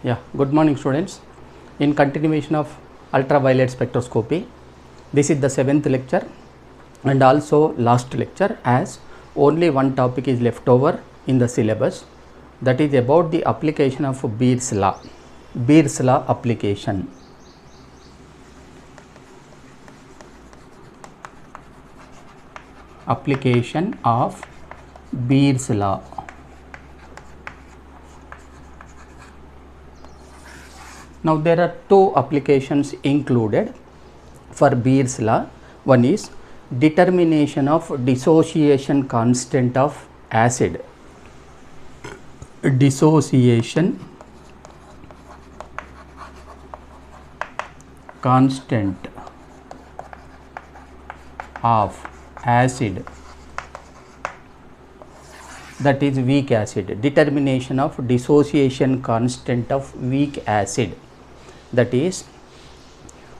Yeah, good morning students. In continuation of ultraviolet spectroscopy, this is the 7th lecture and also last lecture, as only one topic is left over in the syllabus, that is about the application of Beer's law. Beer's law application. Application of Beer's law. Now there are two applications included for Beer's law. One is determination of dissociation constant of acid. Dissociation constant of acid, that is weak acid. Determination of dissociation constant of weak acid, that is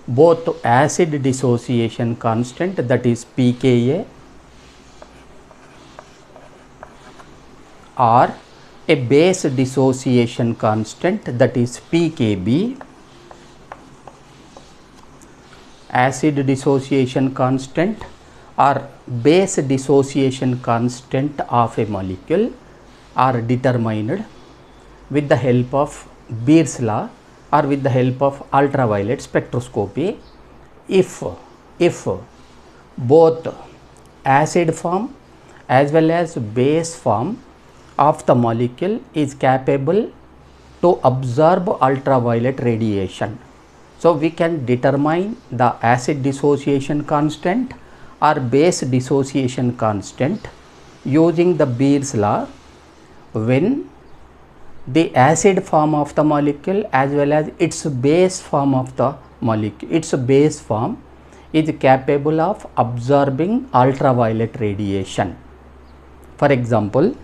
both acid dissociation constant, that is pKa, or a base dissociation constant, that is pKb. Acid dissociation constant or base dissociation constant of a molecule are determined with the help of Beer's law or with the help of ultraviolet spectroscopy if both acid form as well as base form of the molecule is capable to absorb ultraviolet radiation. So we can determine the acid dissociation constant or base dissociation constant using the Beer's law when the acid form of the molecule as well as its base form of the molecule, its base form is capable of absorbing ultraviolet radiation. For example,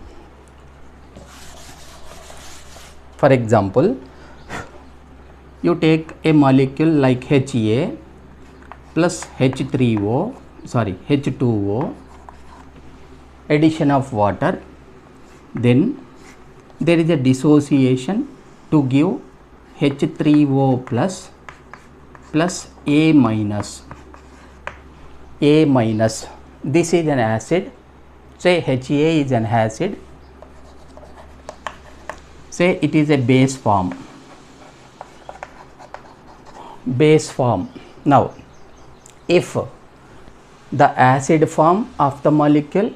you take a molecule like Ha plus H2O, addition of water, then there is a dissociation to give H3O plus A minus. This is an acid. Say Ha is an acid. Say it is a base form. Now, if the acid form of the molecule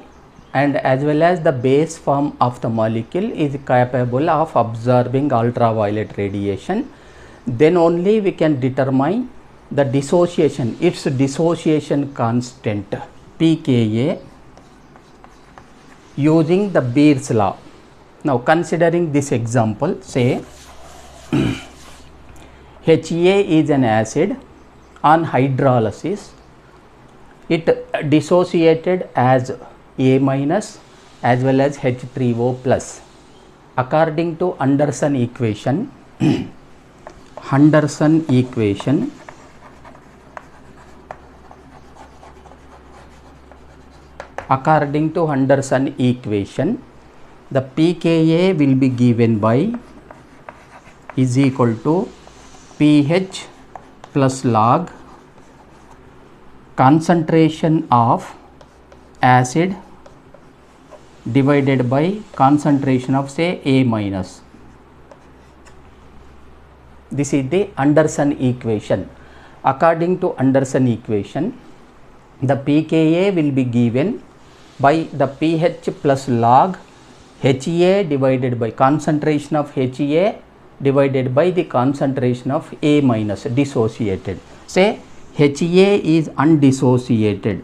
and as well as the base form of the molecule is capable of absorbing ultraviolet radiation, then only we can determine the dissociation, its dissociation constant pKa using the Beer's law. Now considering this example, say Ha is an acid. On hydrolysis it dissociated as A minus as well as H3O plus. According to Anderson equation, the pKa will be given by is equal to pH plus log concentration of acid divided by concentration of say A minus. This is the Anderson equation. According to Anderson equation, the pKa will be given by the pH plus log Ha divided by concentration of Ha divided by the concentration of A minus dissociated. Say Ha is undissociated.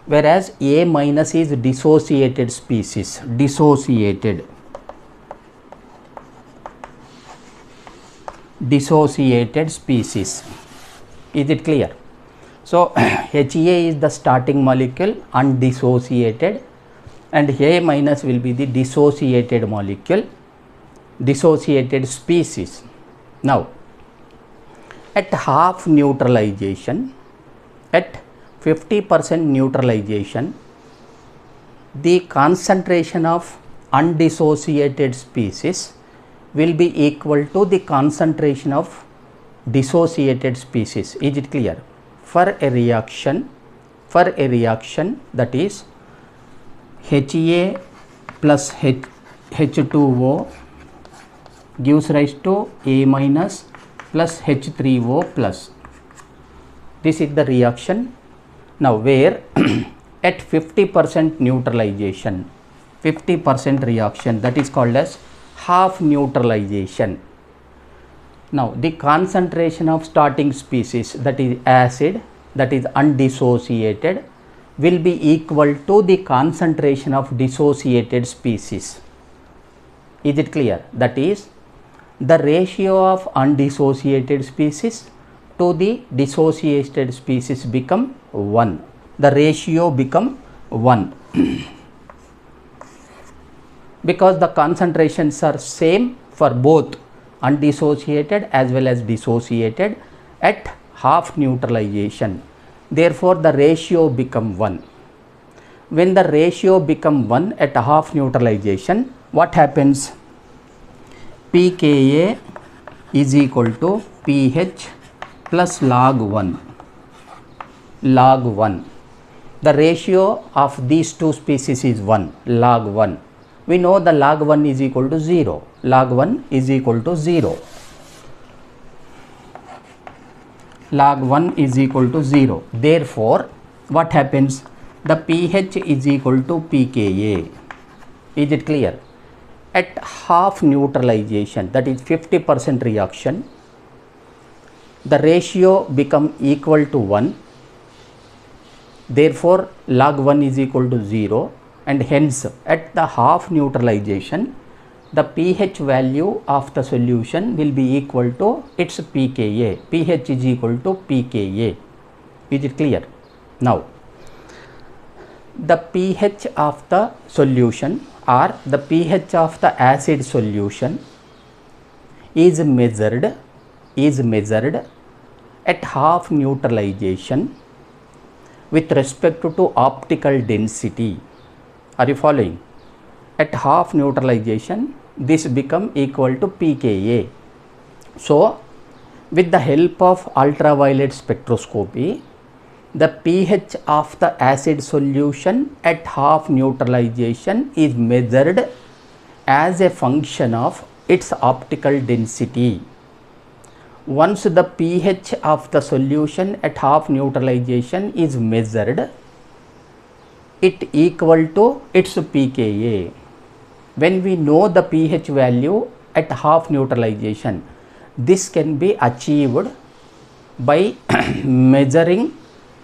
Whereas A minus is dissociated species. Dissociated species. Is it clear? So Ha is the starting molecule, undissociated, and A minus will be the dissociated molecule, dissociated species. Now at half neutralization, at 50% neutralization, the concentration of undissociated species will be equal to the concentration of dissociated species. Is it clear? For a reaction that is Ha plus H2O gives rise to A minus plus H3O plus. This is the reaction. Now where at 50% neutralization, 50% reaction, that is called as half neutralization. Now the concentration of starting species, that is acid, that is undissociated, will be equal to the concentration of dissociated species. Is it clear? That is the ratio of undissociated species to the dissociated species become 1. The ratio become 1 because the concentrations are same for both undissociated as well as dissociated at half neutralization. Therefore the ratio become 1. When the ratio become 1 at half neutralization, what happens? pKa is equal to pH plus log 1. Log 1. The ratio of these two species is 1, log 1. We know the log 1 is equal to 0. Log 1 is equal to 0. Log 1 is equal to 0. Therefore, what happens? The pH is equal to pKa. Is it clear? At half neutralization, that is 50% reaction, the ratio become equal to 1. Therefore, log 1 is equal to 0, and hence at the half neutralization, the pH value of the solution will be equal to its pKa. pH is equal to pKa. Is it clear? Now, the pH of the solution or the pH of the acid solution is measured at half neutralization with respect to optical density. Are you following? At half neutralization, this become equal to pKa. So, with the help of ultraviolet spectroscopy, the pH of the acid solution at half neutralization is measured as a function of its optical density. Once the pH of the solution at half neutralization is measured, it equal to its pKa. When we know the pH value at half neutralization, this can be achieved by measuring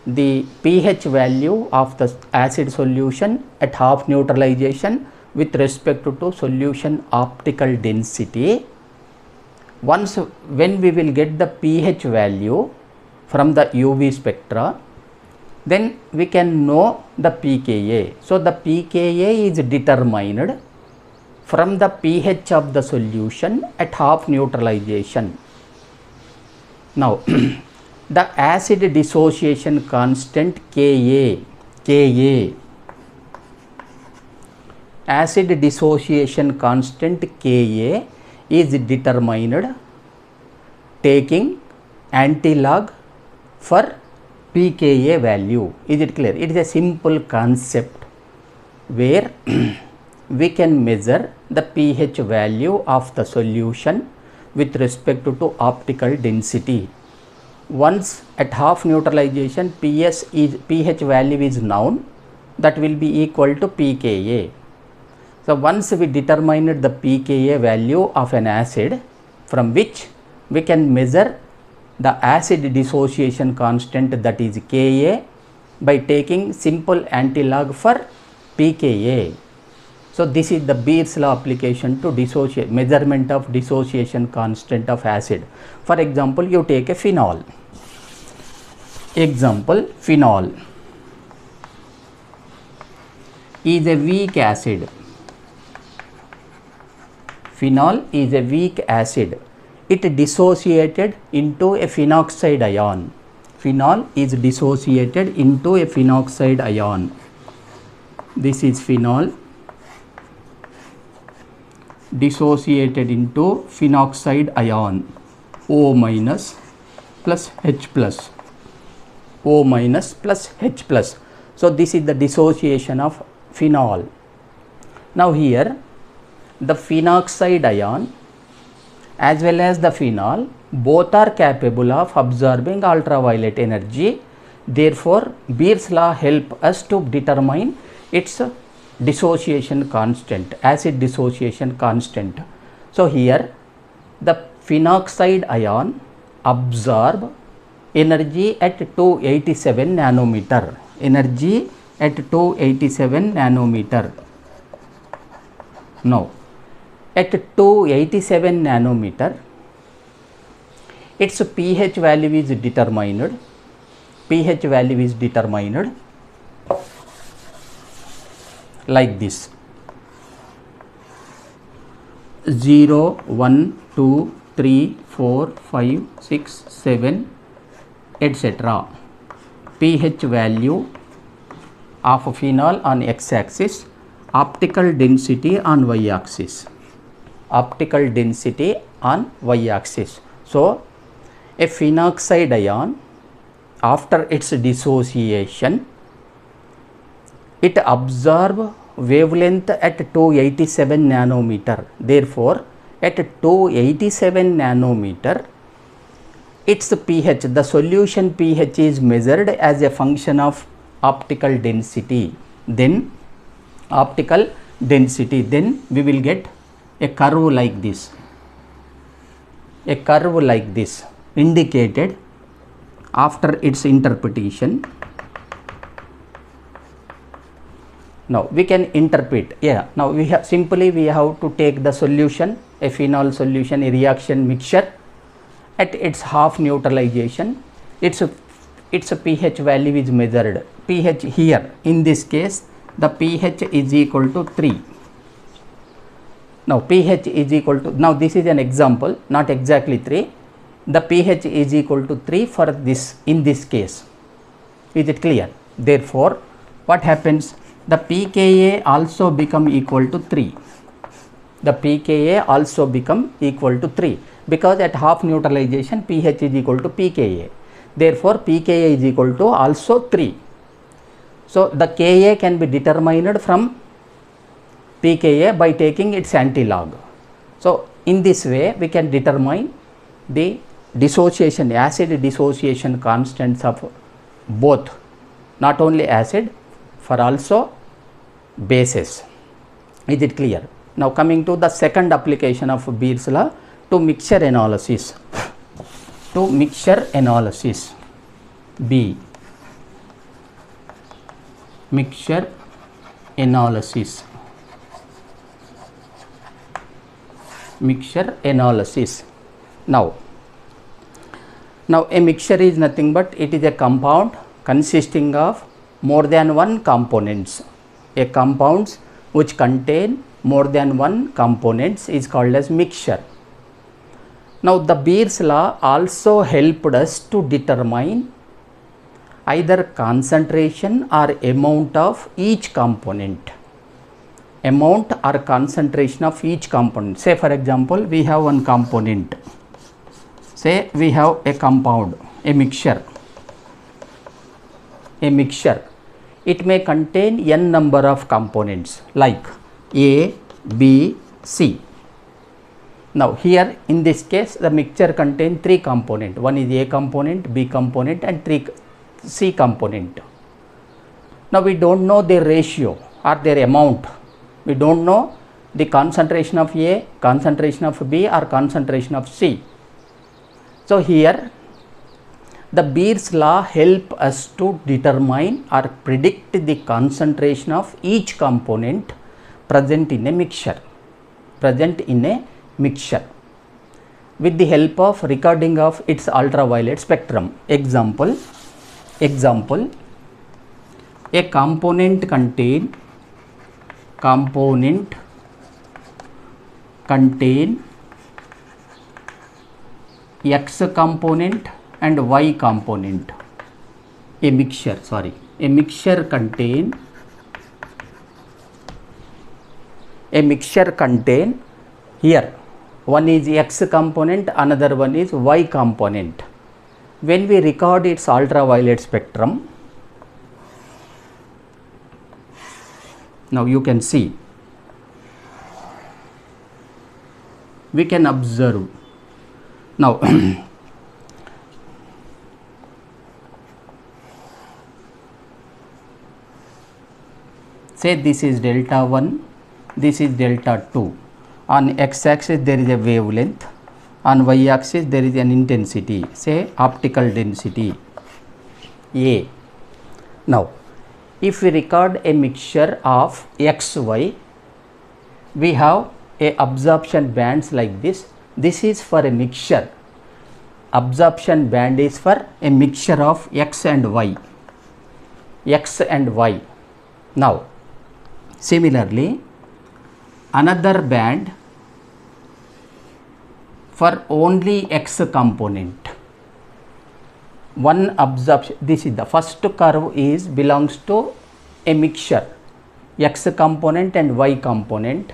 the pH value of the acid solution at half neutralization with respect to solution optical density. Once when we will get the pH value from the UV spectra, then we can know the pKa. So, the pKa is determined from the pH of the solution at half neutralization. Now, the acid dissociation constant Ka, acid dissociation constant Ka is determined taking antilog for pKa value. Is it clear? It is a simple concept where we can measure the pH value of the solution with respect to optical density. Once at half neutralization, pH value is known, that will be equal to pKa. So, once we determined the pKa value of an acid, from which we can measure the acid dissociation constant, that is Ka, by taking simple antilog for pKa. So, this is the Beer's law application to measurement of dissociation constant of acid. For example, you take a phenol. Example, phenol is a weak acid. Phenol is a weak acid. It dissociated into a phenoxide ion. Phenol is dissociated into a phenoxide ion. this is phenol dissociated into phenoxide ion O minus plus H plus, O minus plus H plus. So this is the dissociation of phenol. Now here the phenoxide ion as well as the phenol both are capable of absorbing ultraviolet energy. Therefore Beer's law help us to determine its dissociation constant, acid dissociation constant. So here the phenoxide ion absorb energy at 287 nanometer, energy at 287 nanometer. Now at 287 nanometer its pH value is determined, pH value is determined like this: 0, 1, 2, 3, 4, 5, 6, 7, etc. pH value of phenol on x-axis, optical density on y-axis, optical density on y-axis. So a phenoxide ion after its dissociation it absorb wavelength at 287 nanometer. Therefore at 287 nanometer its pH, the solution pH is measured as a function of optical density. Then optical density, then we will get a curve like this, a curve like this indicated after its interpretation. Now we can interpret, now we have simply we have to take the solution, a phenol solution, a reaction mixture at its half neutralization, its pH value is measured. pH here in this case the pH is equal to 3. Now pH is equal to, now this is an example, not exactly 3, the pH is equal to 3 for this, in this case. Is it clear? Therefore what happens, the pKa also become equal to 3, the pKa also become equal to 3, because at half neutralization pH is equal to pKa. Therefore pKa is equal to also 3. So the Ka can be determined from pKa by taking its antilog. So in this way we can determine the dissociation, acid dissociation constants of both, not only acid, for also bases. Is it clear? Now coming to the second application of Beer's law, to mixture analysis. To mixture analysis, B, mixture analysis, mixture analysis. Now a mixture is nothing but it is a compound consisting of more than one components. A compounds which contain more than one components is called as mixture. Now the Beer's law also helped us to determine either concentration or amount of each component, amount or concentration of each component. Say for example we have one component, say we have a compound, a mixture, it may contain n number of components like A, B, C. Now here in this case the mixture contains 3 components, one is A component, B component and 3 C component. Now we don't know their ratio or their amount, we don't know the concentration of A, concentration of B or concentration of C. So here the Beer's law help us to determine or predict the concentration of each component present in a mixture, with the help of recording of its ultraviolet spectrum. Example, a component contain X component and Y component. A mixture contain a mixture contain here one is X component, another one is Y component. When we record its ultraviolet spectrum, now you can see, we can observe. Now say this is delta 1, this is delta 2. On x axis there is a wavelength, on y axis there is an intensity, say optical density A. Now if we record a mixture of x, y, we have a absorption bands like this. This is for a mixture. Absorption band is for a mixture of x and y. X and y. Now similarly, another band for only x component. One absorption, this is the first curve is belongs to a mixture x component and y component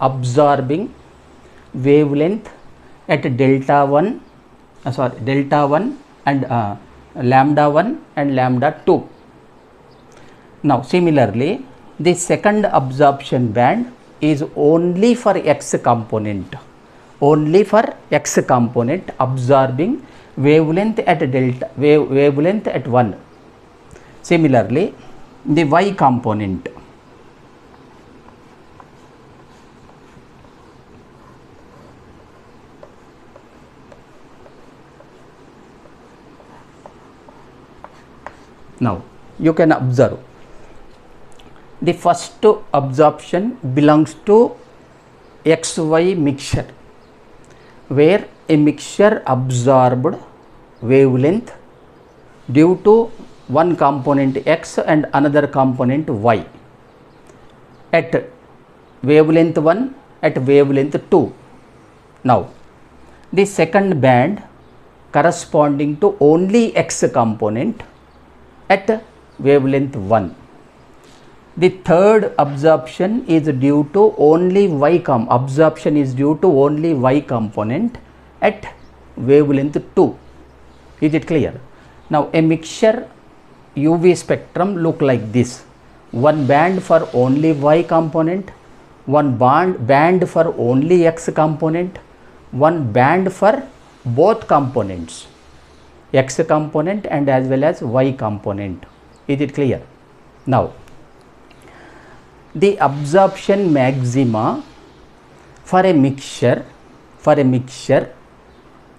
absorbing wavelength at delta 1 and lambda 1 and lambda 2. Now similarly, the second absorption band is only for x component, only for x component absorbing wavelength at delta wavelength at 1. Similarly, the y component, now you can observe the first absorption belongs to XY mixture, where a mixture absorbed wavelength due to one component X and another component Y at wavelength 1 at wavelength 2. Now the second band corresponding to only X component at wavelength 1. The third absorption is due to only absorption is due to only Y component at wavelength 2. Is it clear? Now a mixture UV spectrum look like this. One band for only Y component, one band for only X component, one band for both components, X component and as well as Y component. Is it clear? Now the absorption maxima for a mixture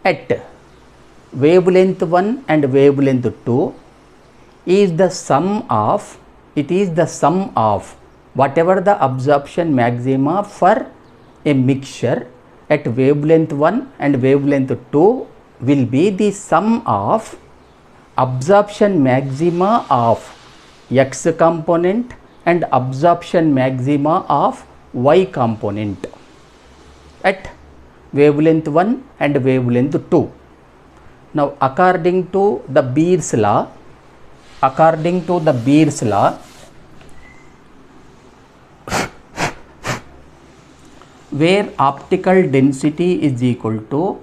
at wavelength 1 and wavelength 2 is the sum of whatever the absorption maxima for a mixture at wavelength 1 and wavelength 2 will be the sum of absorption maxima of X component and absorption maxima of Y component at wavelength 1 and wavelength 2. Now according to the Beer's law, where optical density is equal to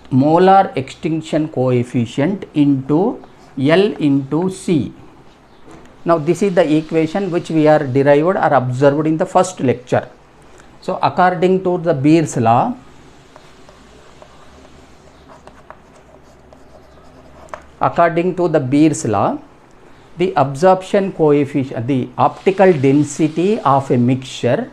molar extinction coefficient into L into C. Now this is the equation which we are derived or observed in the first lecture. So according to the Beer's law, the absorption coefficient, the optical density of a mixture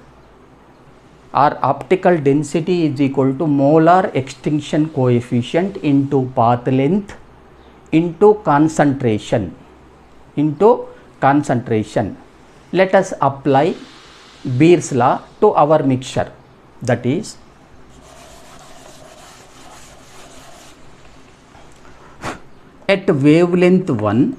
or optical density is equal to molar extinction coefficient into path length into concentration. Let us apply Beer's law to our mixture. That is, at wavelength 1,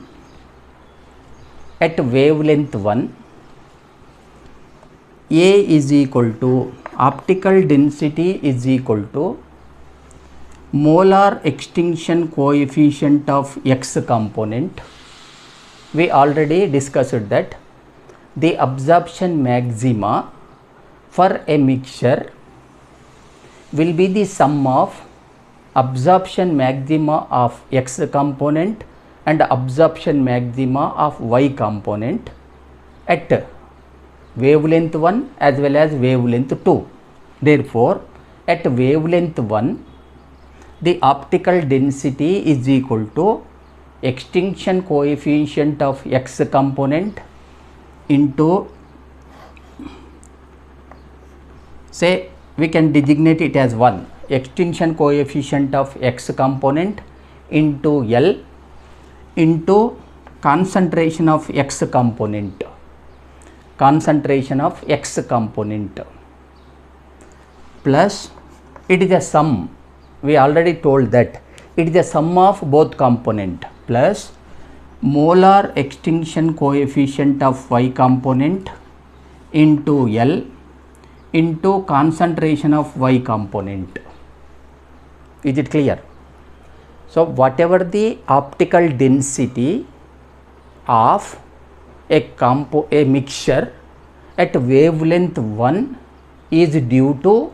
A is equal to optical density is equal to molar extinction coefficient of X component. We already discussed that the absorption maxima for a mixture will be the sum of absorption maxima of X component and absorption maxima of Y component at wavelength 1 as well as wavelength 2. Therefore, at wavelength 1, the optical density is equal to extinction coefficient of X component into, say we can designate it as 1, extinction coefficient of X component into L into concentration of X component, plus it is a sum, we already told that it is a sum of both component, plus molar extinction coefficient of Y component into L into concentration of Y component. Is it clear? So, whatever the optical density of a mixture at wavelength 1 is due to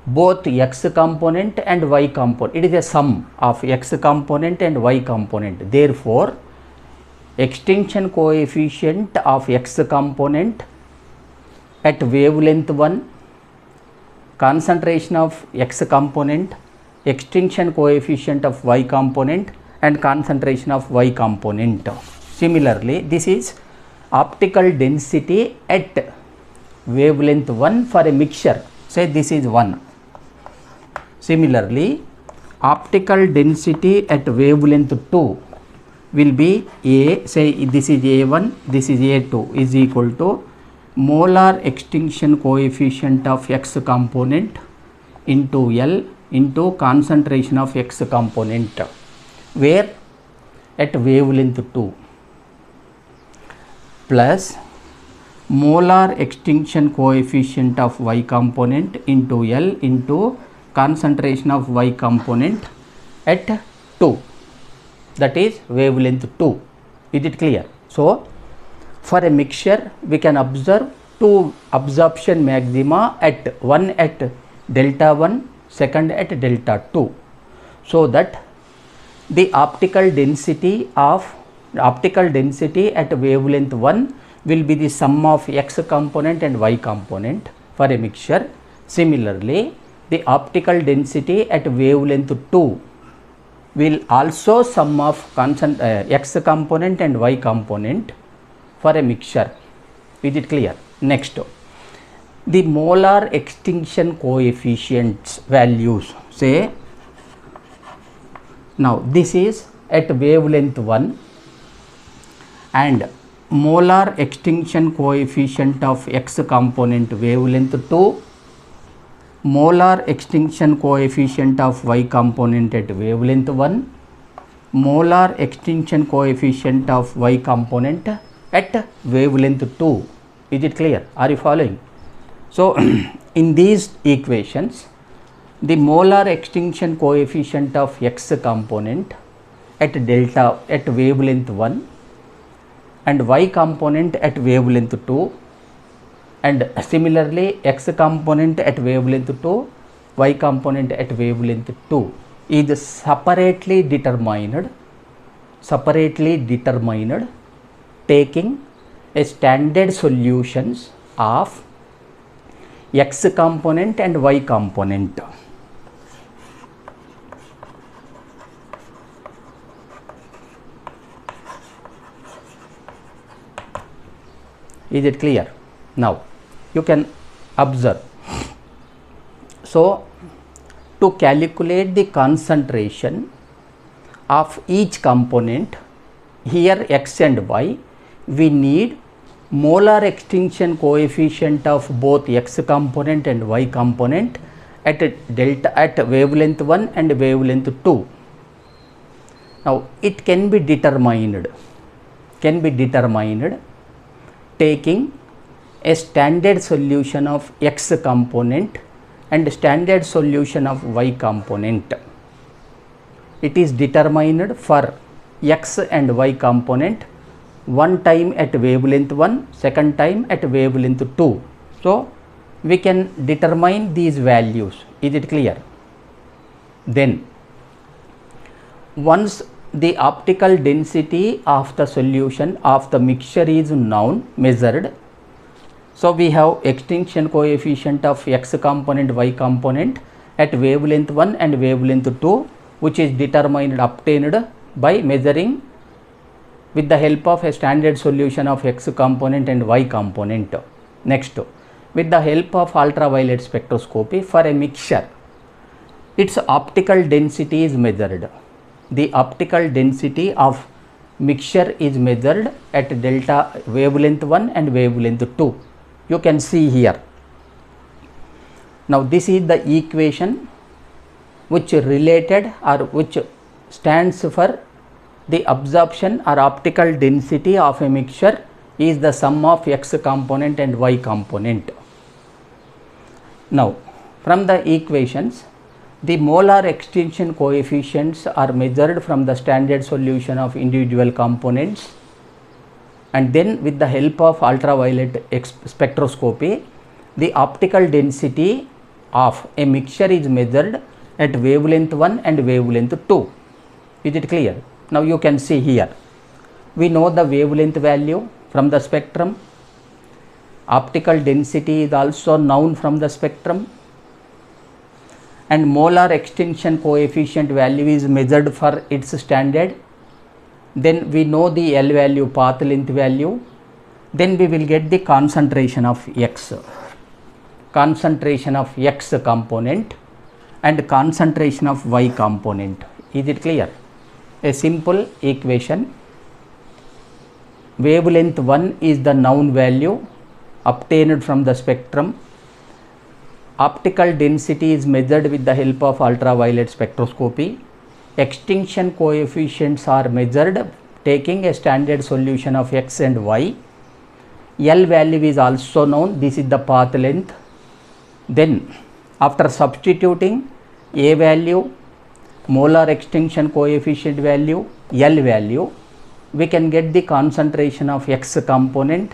both X component and Y component. It is a sum of X component and Y component. Therefore, extinction coefficient of X component at wavelength 1, concentration of X component, extinction coefficient of Y component and concentration of Y component. Similarly, this is optical density at wavelength 1 for a mixture, say this is 1. Similarly, optical density at wavelength 2 will be A, say this is A1, this is A2 is equal to molar extinction coefficient of X component into L into concentration of X component, where at wavelength 2, plus molar extinction coefficient of Y component into L into concentration of Y component at 2, that is wavelength 2. Is it clear? So, for a mixture we can observe two absorption maxima, at one at delta 1, second at delta 2, so that the optical density at wavelength 1 will be the sum of X component and Y component for a mixture. Similarly, the optical density at wavelength 2 will also sum of X component and Y component for a mixture. Is it clear? Next, the molar extinction coefficients values, say now this is at wavelength 1 and molar extinction coefficient of X component wavelength 2, molar extinction coefficient of Y component at wavelength 1, molar extinction coefficient of Y component at wavelength 2. Is it clear? Are you following? So, in these equations, the molar extinction coefficient of X component at wavelength 1 and Y component at wavelength 2, and similarly X component at wavelength 2, Y component at wavelength 2 is separately determined taking a standard solutions of X component and Y component. Is it clear? Now, you can observe. So, to calculate the concentration of each component, here X and Y, we need molar extinction coefficient of both X component and Y component at wavelength 1 and wavelength 2. Now, it can be determined taking a standard solution of X component and standard solution of Y component. It is determined for X and Y component one time at wavelength 1, second time at wavelength 2. So, we can determine these values. Is it clear? Then once the optical density of the solution of the mixture is known, measured, so we have extinction coefficient of x component, y component at wavelength 1 and wavelength 2, which is determined, obtained by measuring with the help of a standard solution of x component and y component. Next, with the help of ultraviolet spectroscopy for a mixture, its optical density is measured. The optical density of mixture is measured at delta wavelength 1 and wavelength 2. You can see here. Now this is the equation which related or which stands for the absorption or optical density of a mixture is the sum of x component and y component. Now from the equations, the molar extinction coefficients are measured from the standard solution of individual components, and then with the help of ultraviolet spectroscopy, the optical density of a mixture is measured at wavelength 1 and wavelength 2. Is it clear? Now you can see here, we know the wavelength value from the spectrum, optical density is also known from the spectrum, and molar extinction coefficient value is measured for its standard. Then we know the L value, path length value. Then we will get the concentration of x component and concentration of y component. Is it clear? A simple equation. Wavelength 1 is the known value obtained from the spectrum. Optical density is measured with the help of ultraviolet spectroscopy. Extinction coefficients are measured taking a standard solution of x and y. L value is also known. This is the path length. Then after substituting A value, molar extinction coefficient value, L value, we can get the concentration of x component,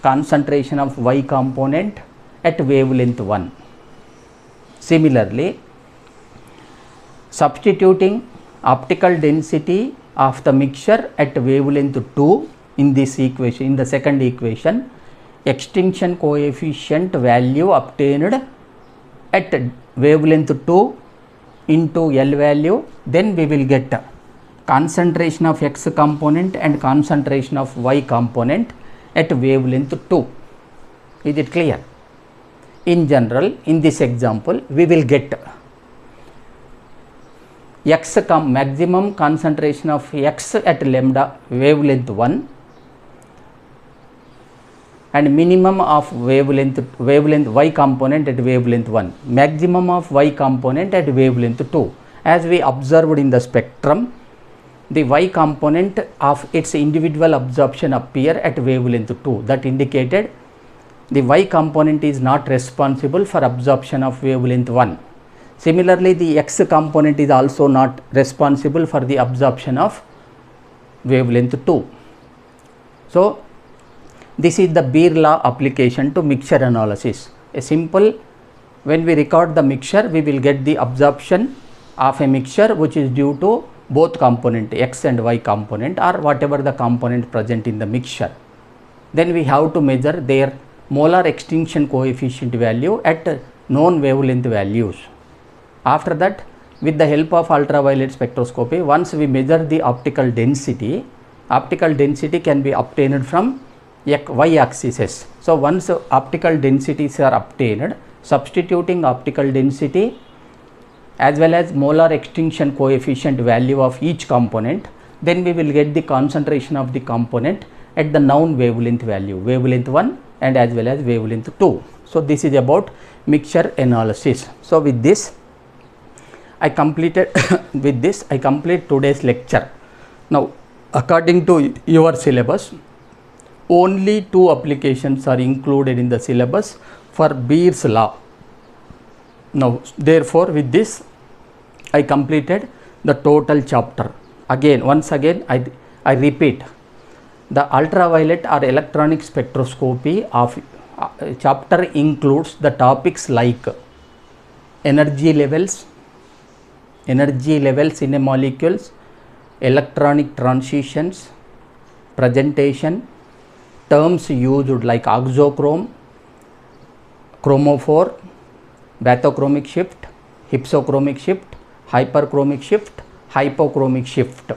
concentration of y component at wavelength 1. Similarly, substituting optical density of the mixture at wavelength 2 in this equation, in the second equation, extinction coefficient value obtained at wavelength 2 into L value, then we will get concentration of x component and concentration of y component at wavelength 2. Is it clear? In general, in this example, we will get maximum concentration of x at lambda wavelength 1 and minimum of wavelength y component at wavelength 1, maximum of y component at wavelength 2. As we observed in the spectrum, the y component of its individual absorption appear at wavelength 2. That indicated the y component is not responsible for absorption of wavelength 1. Similarly, the x component is also not responsible for the absorption of wavelength 2. So this is the Beer law application to mixture analysis. A simple, when we record the mixture, we will get the absorption of a mixture which is due to both component x and y component or whatever the component present in the mixture. Then we have to measure their molar extinction coefficient value at known wavelength values. After that, with the help of ultraviolet spectroscopy, once we measure the optical density can be obtained from y axis. So once optical densities are obtained, substituting optical density as well as molar extinction coefficient value of each component, then we will get the concentration of the component at the known wavelength value, wavelength 1 and as well as wavelength 2. So this is about mixture analysis. So with this I completed I complete today's lecture. Now according to your syllabus, only 2 applications are included in the syllabus for Beer's law. Now therefore with this I completed the total chapter. Once again I repeat, the ultraviolet or electronic spectroscopy chapter includes the topics like energy levels in a molecules, electronic transitions, presentation, terms used like auxochrome, chromophore, bathochromic shift, hypsochromic shift, hyperchromic shift, hypochromic shift,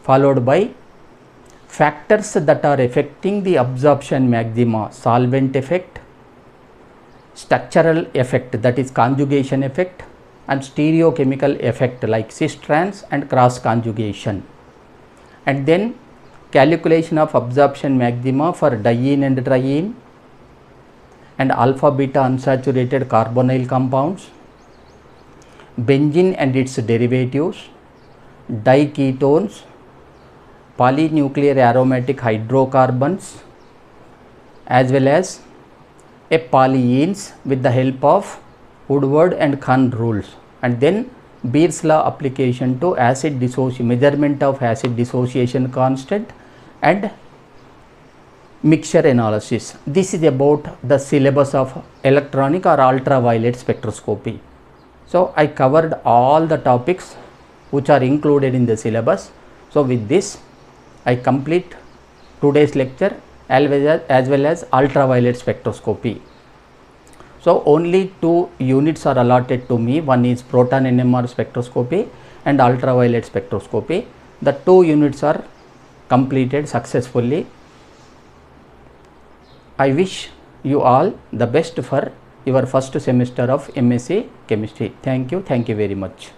followed by factors that are affecting the absorption maxima, solvent effect, structural effect, that is conjugation effect, and stereochemical effect like cis trans and cross conjugation, and then calculation of absorption maxima for diene and triene and alpha beta unsaturated carbonyl compounds, benzene and its derivatives, diketones, polynuclear aromatic hydrocarbons, as well as a polyenes with the help of Woodward and Kahn rules, and then Beer's law application to acid dissociation, measurement of acid dissociation constant and mixture analysis. This is about the syllabus of electronic or ultraviolet spectroscopy. So, I covered all the topics which are included in the syllabus. So, with this I complete today's lecture as well as ultraviolet spectroscopy. So, only 2 units are allotted to me, one is proton NMR spectroscopy and ultraviolet spectroscopy. The 2 units are completed successfully. I wish you all the best for your first semester of MSc Chemistry. Thank you very much.